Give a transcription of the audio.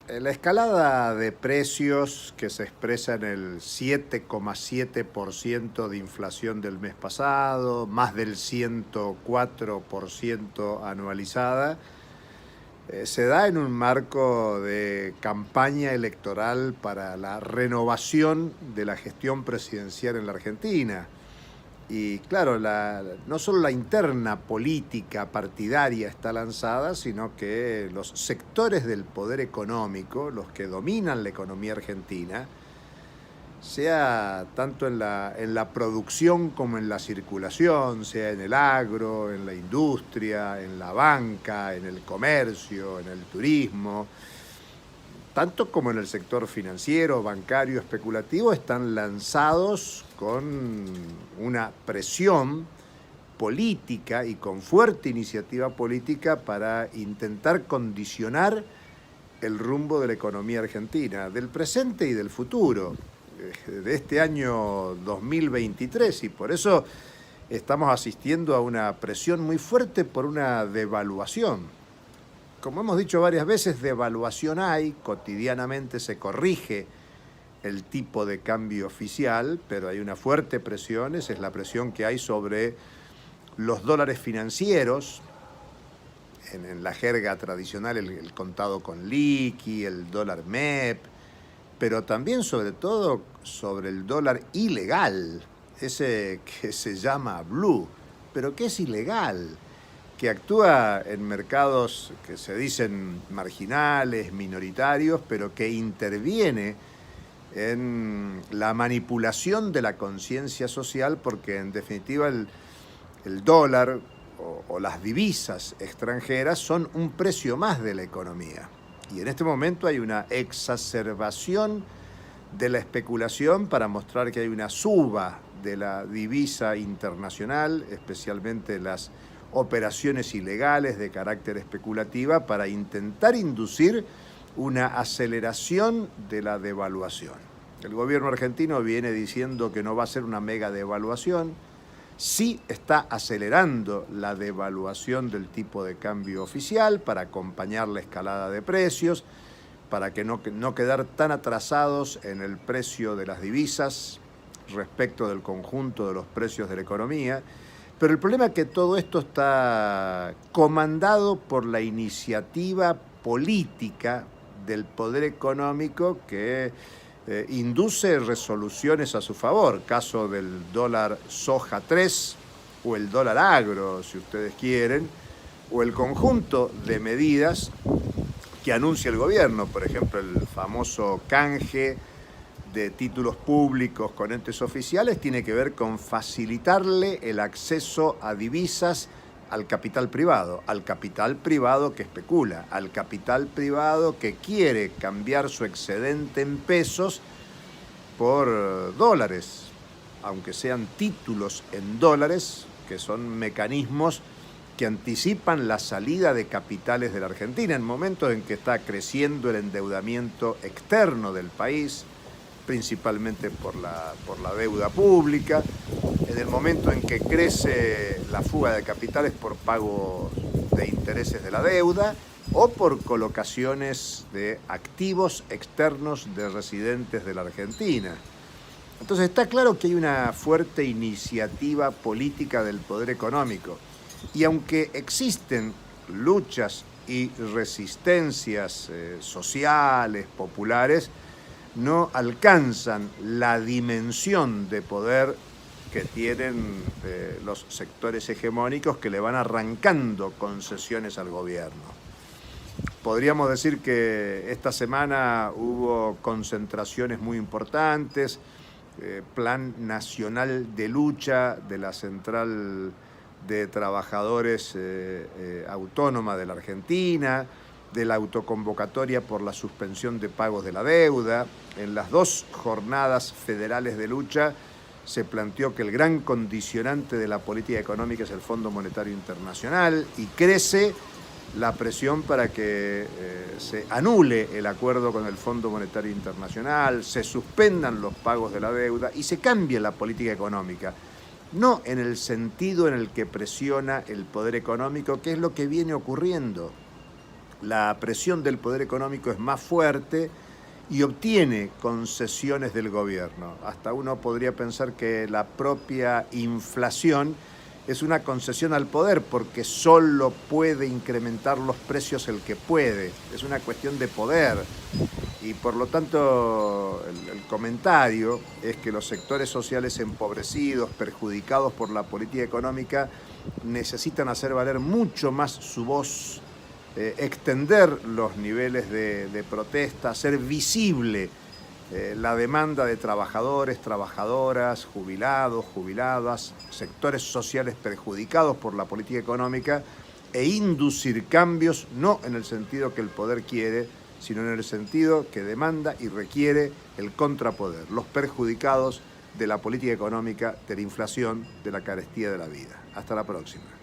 La escalada de precios que se expresa en el 7,7% de inflación del mes pasado, más del 104% anualizada, se da en un marco de campaña electoral para la renovación de la gestión presidencial en la Argentina. Y claro, no solo la interna política partidaria está lanzada, sino que los sectores del poder económico, los que dominan la economía argentina, sea tanto en la producción como en la circulación, sea en el agro, en la industria, en la banca, en el comercio, en el turismo, tanto como en el sector financiero, bancario, especulativo, están lanzados con una presión política y con fuerte iniciativa política para intentar condicionar el rumbo de la economía argentina, del presente y del futuro, de este año 2023, y por eso estamos asistiendo a una presión muy fuerte por una devaluación. Como hemos dicho varias veces, devaluación hay, cotidianamente se corrige el tipo de cambio oficial, pero hay una fuerte presión, esa es la presión que hay sobre los dólares financieros, en la jerga tradicional el contado con liqui, el dólar MEP, pero también sobre todo sobre el dólar ilegal, ese que se llama blue, pero que es ilegal, que actúa en mercados que se dicen marginales, minoritarios, pero que interviene en la manipulación de la conciencia social, porque en definitiva el dólar o las divisas extranjeras son un precio más de la economía. Y en este momento hay una exacerbación de la especulación para mostrar que hay una suba de la divisa internacional, especialmente las operaciones ilegales de carácter especulativa, para intentar inducir una aceleración de la devaluación. El gobierno argentino viene diciendo que no va a ser una mega devaluación, sí está acelerando la devaluación del tipo de cambio oficial para acompañar la escalada de precios, para que no quedar tan atrasados en el precio de las divisas respecto del conjunto de los precios de la economía. Pero el problema es que todo esto está comandado por la iniciativa política del poder económico que induce resoluciones a su favor, caso del dólar soja 3 o el dólar agro, si ustedes quieren, o el conjunto de medidas que anuncia el gobierno, por ejemplo, el famoso canje de títulos públicos con entes oficiales, tiene que ver con facilitarle el acceso a divisas al capital privado que especula, al capital privado que quiere cambiar su excedente en pesos por dólares, aunque sean títulos en dólares, que son mecanismos que anticipan la salida de capitales de la Argentina en momentos en que está creciendo el endeudamiento externo del país, principalmente por la deuda pública, en el momento en que crece la fuga de capitales por pago de intereses de la deuda o por colocaciones de activos externos de residentes de la Argentina. Entonces está claro que hay una fuerte iniciativa política del poder económico, y aunque existen luchas y resistencias sociales, populares, no alcanzan la dimensión de poder que tienen los sectores hegemónicos, que le van arrancando concesiones al gobierno. Podríamos decir que esta semana hubo concentraciones muy importantes, Plan Nacional de Lucha de la Central de Trabajadores Autónoma de la Argentina, de la autoconvocatoria por la suspensión de pagos de la deuda. En las dos jornadas federales de lucha se planteó que el gran condicionante de la política económica es el Fondo Monetario Internacional, y crece la presión para que se anule el acuerdo con el Fondo Monetario Internacional, se suspendan los pagos de la deuda y se cambie la política económica. No en el sentido en el que presiona el poder económico, que es lo que viene ocurriendo. la presión del poder económico es más fuerte y obtiene concesiones del gobierno. Hasta uno podría pensar que la propia inflación es una concesión al poder, porque solo puede incrementar los precios el que puede. Es una cuestión de poder. Y por lo tanto, el comentario es que los sectores sociales empobrecidos, perjudicados por la política económica, necesitan hacer valer mucho más su voz, extender los niveles de protesta, hacer visible la demanda de trabajadores, trabajadoras, jubilados, jubiladas, sectores sociales perjudicados por la política económica, e inducir cambios no en el sentido que el poder quiere, sino en el sentido que demanda y requiere el contrapoder, los perjudicados de la política económica, de la inflación, de la carestía de la vida. Hasta la próxima.